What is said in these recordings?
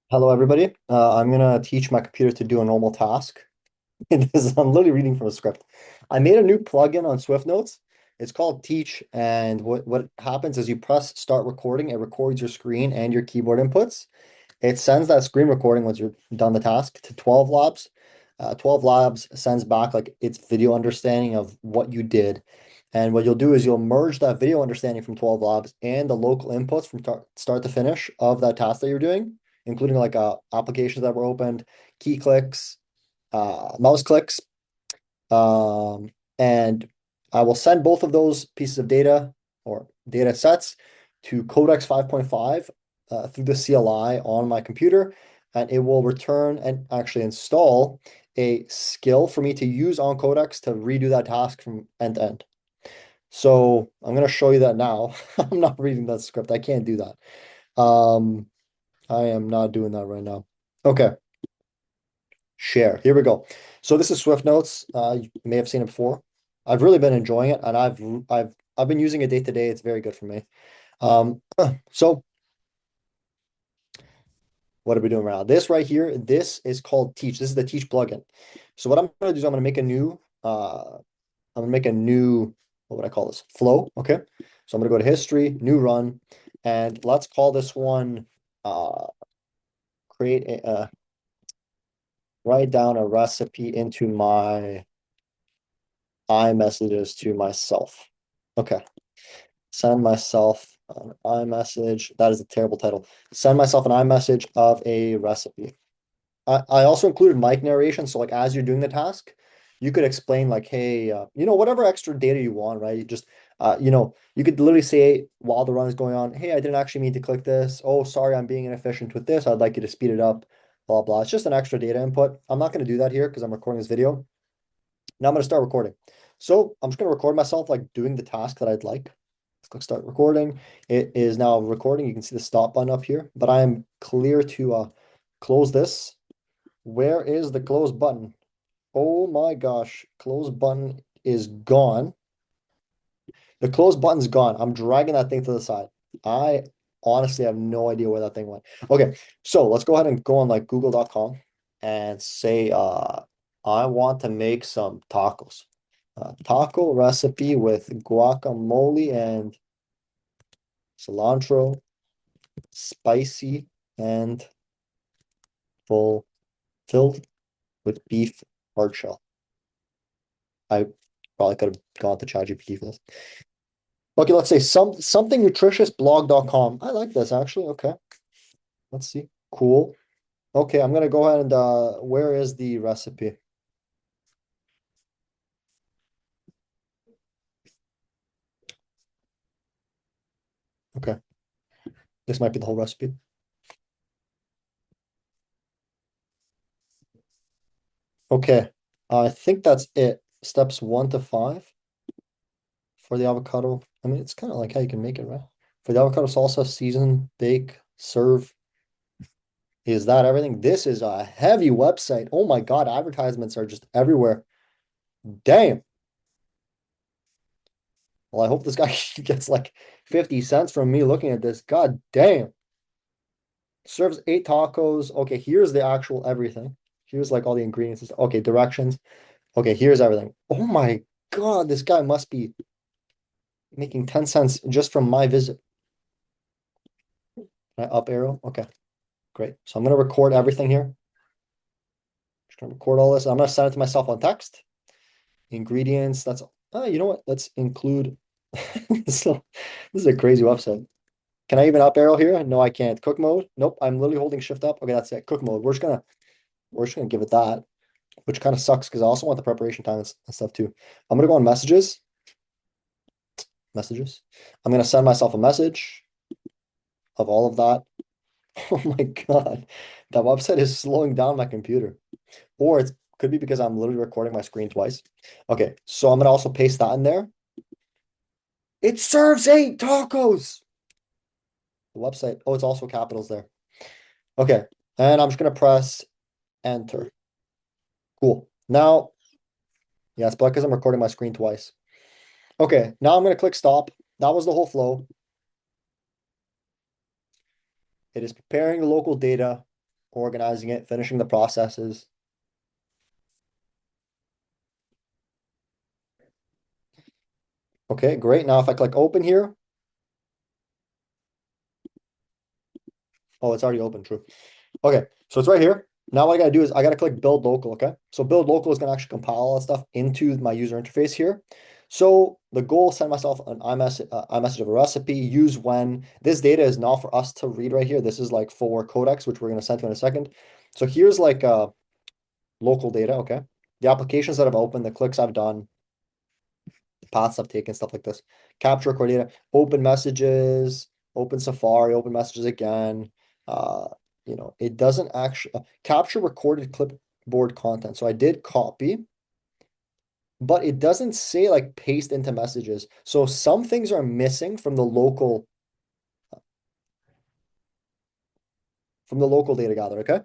Hello, everybody. I'm gonna teach my computer to do a normal task. I'm literally reading from a script. I made a new plugin on SwiftNotes. It's called Teach, and what happens is you press start recording. It records your screen and your keyboard inputs. It sends that screen recording once you're done the task to 12 Labs. 12 Labs sends back like its video understanding of what you did. And what you'll do is you'll merge that video understanding from 12 Labs and the local inputs from start to finish of that task that you're doing, including like applications that were opened, key clicks, mouse clicks. And I will send both of those pieces of data or data sets to Codex 5.5 through the CLI on my computer, and it will return and actually install a skill for me to use on Codex to redo that task from end to end. So I'm going to show you that now. I'm not reading that script. I can't do that. I am not doing that right now. Okay, share. Here we go. So this is SwiftNotes. You may have seen it before. I've really been enjoying it, and I've been using it day to day. It's very good for me. So what are we doing right now? This right here, this is called Teach. This is the Teach plugin. So what I'm going to do is I'm going to make a new what would I call this? Flow. Okay. So I'm going to go to history, new run, and let's call this one uh create write down a recipe into my iMessages to myself. Okay. Send myself an iMessage. That is a terrible title. Send myself an iMessage of a recipe. I also included mic narration. So like as you're doing the task, you could explain like, hey, whatever extra data you want, right? You just, you could literally say while the run is going on, hey, I didn't actually mean to click this. Oh, sorry, I'm being inefficient with this. I'd like you to speed it up, blah, blah. It's just an extra data input. I'm not going to do that here because I'm recording this video. Now I'm going to start recording. So I'm just going to record myself like doing the task that I'd like. Let's click start recording. It is now recording. You can see the stop button up here, but I am clear to close this. Where is the close button? Oh my gosh, close button is gone. The close button's gone. I'm dragging that thing to the side. I honestly have no idea where that thing went. Okay, so let's go ahead and go on like google.com and say I want to make some tacos. Taco recipe with guacamole and cilantro, spicy and full filled with beef hard shell. I probably could have gone to ChatGPT for this. Okay, let's say something nutritious blog.com. I like this actually. Okay. Let's see. Cool. Okay, I'm gonna go ahead and where is the recipe? Okay. This might be the whole recipe. Okay. I think that's it. Steps 1 to 5 for the avocado. I mean, it's kind of like how you can make it, right? For the avocado salsa, season, bake, serve. Is that everything? This is a heavy website. Oh my God, advertisements are just everywhere. Damn. Well, I hope this guy gets like 50 cents from me looking at this. God damn. Serves 8 tacos. Okay, here's the actual everything. Here's like all the ingredients. Okay, directions. Okay, here's everything. Oh my God, this guy must be making 10 cents just from my visit. Can I up arrow? Okay, great. So I'm gonna record everything here. Just gonna record all this. I'm gonna send it to myself on text. Ingredients. That's you know what? Let's include so this is a crazy website. Can I even up arrow here? No, I can't. Cook mode. Nope. I'm literally holding shift up. Okay, that's it. Cook mode. We're just gonna give it that, which kind of sucks because I also want the preparation time and stuff too. I'm gonna go on messages. Messages. I'm gonna send myself a message of all of that. Oh my God. That website is slowing down my computer. Or it could be because I'm literally recording my screen twice. Okay, so I'm gonna also paste that in there. It serves 8 tacos. The website. Oh, it's also capitals there. Okay, and I'm just gonna press enter. Cool. Now, yeah, it's because I'm recording my screen twice. Okay, now I'm gonna click stop. That was the whole flow. It is preparing the local data. organizing it, finishing the processes. Okay, great. Now if I click open here, oh, it's already open, true. Okay, so it's right here. Now what I gotta do is I gotta click build local, okay? So build local is gonna actually compile all that stuff into my user interface here. So the goal, send myself an iMessage of a recipe, use when. This data is not for us to read right here. This is like for Codex, which we're gonna send to in a second. So here's like local data, okay? The applications that I've opened, the clicks I've done, the paths I've taken, stuff like this. Capture record data, open messages, open Safari, open messages again. Uh, it doesn't actually capture recorded clipboard content. So I did copy, but it doesn't say like paste into messages. So some things are missing from the local data gather, okay?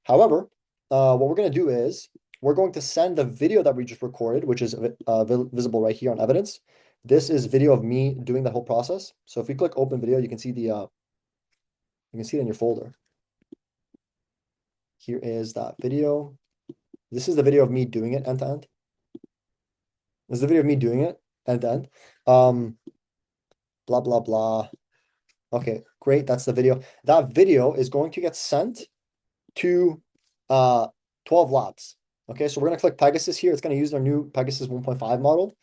However, what we're going to do is we're going to send the video that we just recorded, which is visible right here on evidence. This is video of me doing the whole process. So if we click open video, you can see you can see it in your folder. Here is that video. This is the video of me doing it end to end. This is the video of me doing it end to end. Blah, blah, blah. Okay, great. That's the video. That video is going to get sent to 12 labs. Okay, so we're going to click Pegasus here. It's going to use our new Pegasus 1.5 model,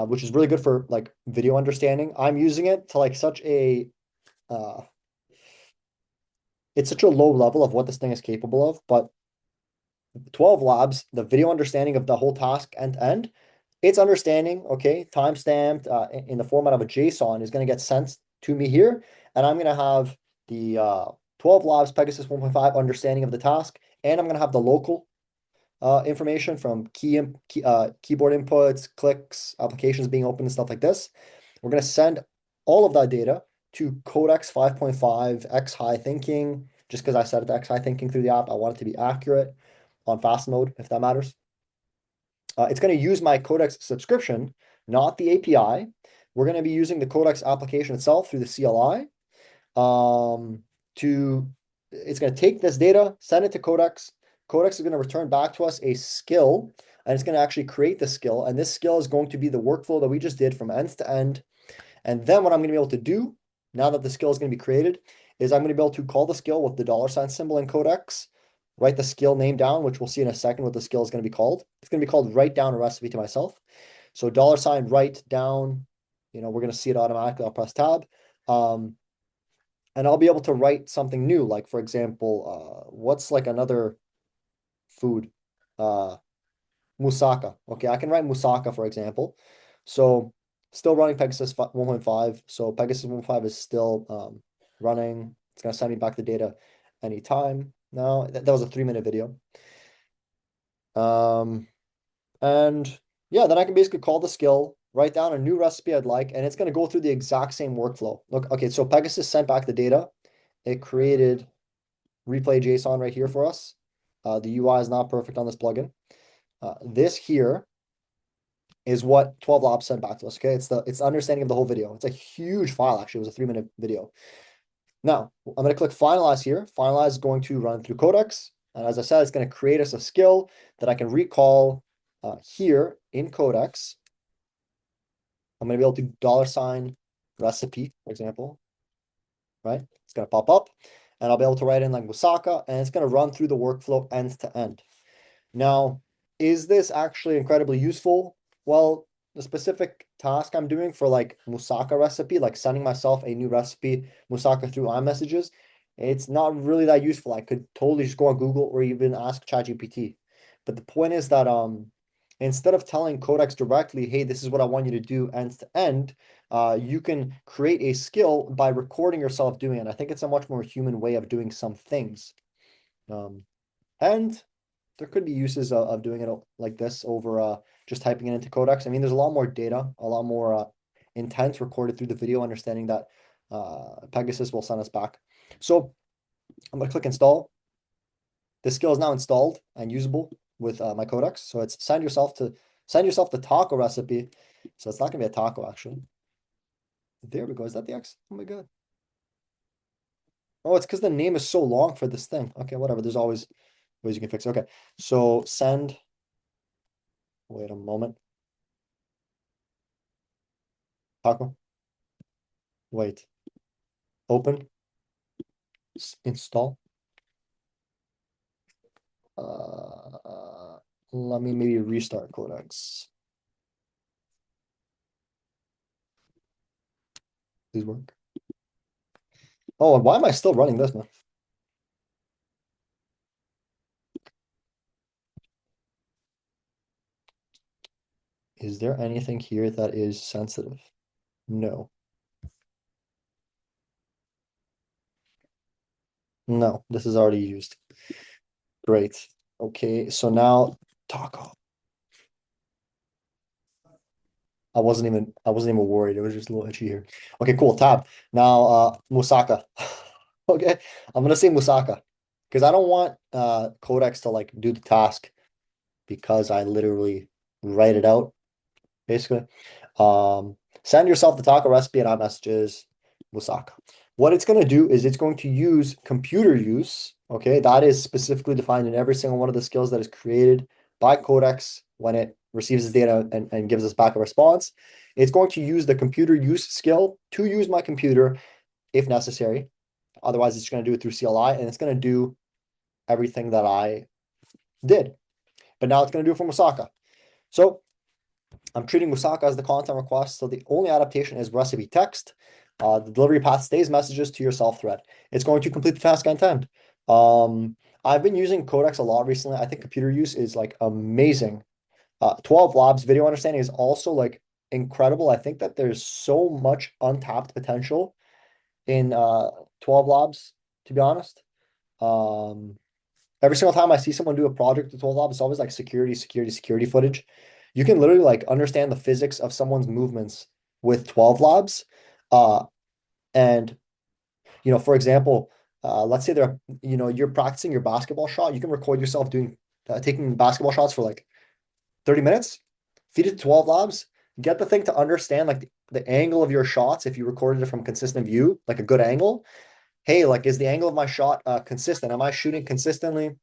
which is really good for like video understanding. I'm using it to like it's such a low level of what this thing is capable of, but 12 labs, the video understanding of the whole task end to end, it's understanding, okay, timestamped in the format of a JSON is going to get sent to me here, and I'm going to have the 12 labs Pegasus 1.5 understanding of the task, and I'm going to have the local information from keyboard inputs, clicks, applications being opened, and stuff like this. We're going to send all of that data to Codex 5.5 X high thinking, just because I set it to X high thinking through the app. I want it to be accurate on fast mode, if that matters. It's going to use my Codex subscription, not the API. We're going to be using the Codex application itself through the CLI. It's going to take this data, send it to Codex. Codex is going to return back to us a skill, and it's going to actually create the skill. And this skill is going to be the workflow that we just did from end to end. And then what I'm going to be able to do, now that the skill is going to be created, is I'm going to be able to call the skill with the $ symbol in Codex, write the skill name down, which we'll see in a second what the skill is going to be called. It's going to be called write down a recipe to myself. So $ write down, we're going to see it automatically. I'll press tab. And I'll be able to write something new, like for example, what's like another food? Moussaka. Okay, I can write moussaka, for example. So still running Pegasus 1.5. So Pegasus 1.5 is still running. It's going to send me back the data anytime. Now, that was a 3-minute video. And yeah, then I can basically call the skill, write down a new recipe I'd like, and it's going to go through the exact same workflow. Look, okay, so Pegasus sent back the data. It created replay JSON right here for us. The UI is not perfect on this plugin. This here is what 12 Labs sent back to us. Okay, it's the understanding of the whole video. It's a huge file, actually. It was a 3-minute video. Now, I'm going to click finalize here. Finalize is going to run through Codex. And as I said, it's going to create us a skill that I can recall here in Codex. I'm going to be able to $ recipe, for example, right? It's going to pop up, and I'll be able to write in like moussaka, and it's going to run through the workflow end to end. Now, is this actually incredibly useful? Well, the specific task I'm doing for like moussaka recipe, like sending myself a new recipe, moussaka through iMessages, it's not really that useful. I could totally just go on Google or even ask ChatGPT. But the point is that instead of telling Codex directly, hey, this is what I want you to do end to end, you can create a skill by recording yourself doing it. I think it's a much more human way of doing some things. And there could be uses of doing it like this over just typing it into Codex. I mean, there's a lot more data, a lot more intent recorded through the video, understanding that Pegasus will send us back. So I'm going to click install. The skill is now installed and usable with my Codex. So it's send yourself the taco recipe. So it's not going to be a taco, actually. There we go. Is that the X? Oh my God. Oh, it's because the name is so long for this thing. Okay, whatever. There's always ways you can fix it. Okay, so send. Wait a moment. Taco. Wait. Open. Install. Let me maybe restart Codex. Please work. Oh, and why am I still running this, man? Is there anything here that is sensitive? No. No, this is already used. Great. Okay, so now taco. I wasn't even worried. It was just a little itchy here. Okay, cool. Tab. Now Musaka. Okay. I'm gonna say Musaka. Because I don't want Codex to like do the task because I literally write it out, basically. Send yourself the taco recipe and iMessages, Musaka. What it's going to do is it's going to use computer use. Okay, that is specifically defined in every single one of the skills that is created by Codex when it receives this data and gives us back a response. It's going to use the computer use skill to use my computer if necessary. Otherwise, it's going to do it through CLI and it's going to do everything that I did. But now it's going to do it for Musaka. So I'm treating Musaka as the content request. So the only adaptation is recipe text. The delivery path stays messages to your self thread. It's going to complete the task end to end. I've been using Codex a lot recently. I think computer use is like amazing. 12 Labs video understanding is also like incredible. I think that there's so much untapped potential in 12 Labs, to be honest. Every single time I see someone do a project with 12 Labs, it's always like security footage. You can literally like understand the physics of someone's movements with 12 Labs. Uh, and for example, let's say you're practicing your basketball shot. You can record yourself taking basketball shots for like 30 minutes, feed it to 12 Labs, get the thing to understand like the angle of your shots if you recorded it from consistent view, like a good angle. Hey, like, is the angle of my shot consistent? Am I shooting consistently?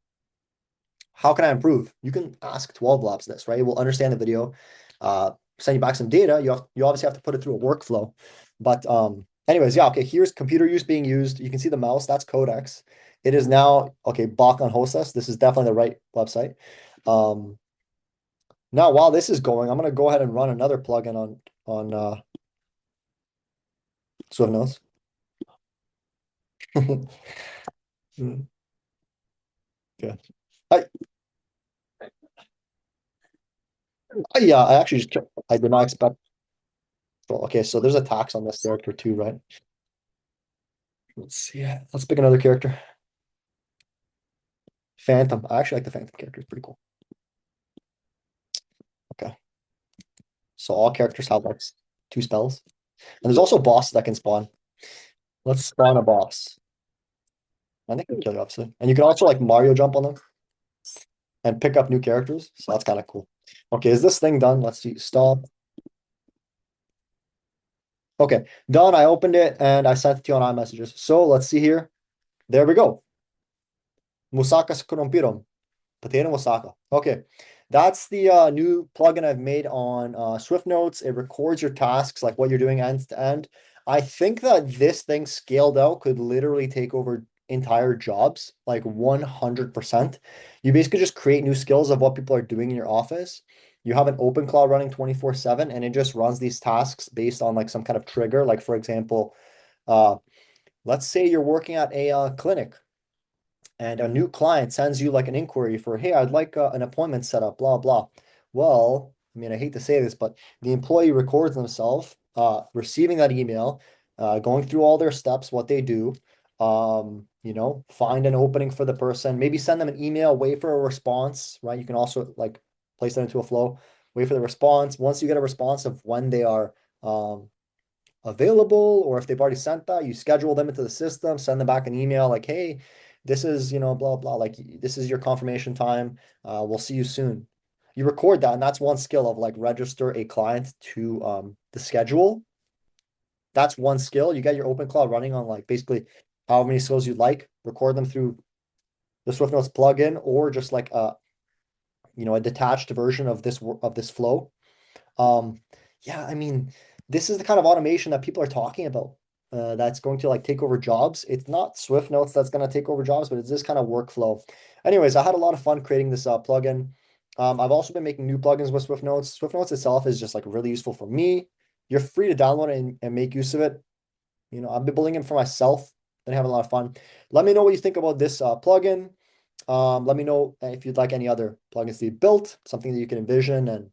How can I improve? You can ask 12 Labs this, right? It will understand the video, send you back some data. You obviously have to put it through a workflow. But anyways, yeah, okay, here's computer use being used. You can see the mouse, that's Codex. It is now, okay, Bach on Hostess. This is definitely the right website. Now, while this is going, I'm going to go ahead and run another plugin on SwiftNotes. Okay. I, yeah, I actually I did not expect. Well, okay, so there's a tax on this character too, right? Let's see. Let's pick another character. Phantom. I actually like the Phantom character. It's pretty cool. Okay. So all characters have like 2 spells. And there's also bosses that can spawn. Let's spawn a boss. And they can kill you, obviously. And you can also like Mario jump on them and pick up new characters. So that's kind of cool. Okay, is this thing done? Let's see. Stop. Okay, done. I opened it and I sent it to you on iMessages. So let's see here. There we go. Musaka se corrompiron. Potato Osaka. Okay. That's the new plugin I've made on SwiftNotes. It records your tasks, like what you're doing end to end. I think that this thing scaled out could literally take over entire jobs, like 100%. You basically just create new skills of what people are doing in your office. You have an open cloud running 24/7, and it just runs these tasks based on like some kind of trigger. Like, for example, uh, let's say you're working at a clinic and a new client sends you like an inquiry for, hey, I'd like an appointment set up, blah, blah. Well, I mean, I hate to say this, but the employee records themselves receiving that email, going through all their steps, what they do, find an opening for the person, maybe send them an email, wait for a response, right? You can also like place that into a flow, wait for the response. Once you get a response of when they are available, or if they've already sent that, you schedule them into the system, send them back an email like, hey, this is, blah, blah, like this is your confirmation time. We'll see you soon. You record that, and that's one skill of like register a client to the schedule. That's one skill. You get your open cloud running on like basically however many skills you'd like, record them through the SwiftNotes plugin or just like a detached version of this flow. Um, yeah, I mean, this is the kind of automation that people are talking about. That's going to like take over jobs. It's not SwiftNotes that's going to take over jobs, but it's this kind of workflow. Anyways, I had a lot of fun creating this plugin. I've also been making new plugins with SwiftNotes. SwiftNotes itself is just like really useful for me. You're free to download it and make use of it. I've been building it for myself and having a lot of fun. Let me know what you think about this plugin. Let me know if you'd like any other plugins to be built, something that you can envision, and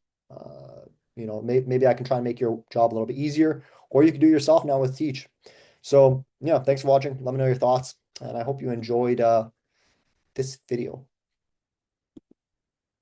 maybe I can try and make your job a little bit easier, or you can do it yourself now with Teach. So yeah, thanks for watching. Let me know your thoughts, and I hope you enjoyed this video.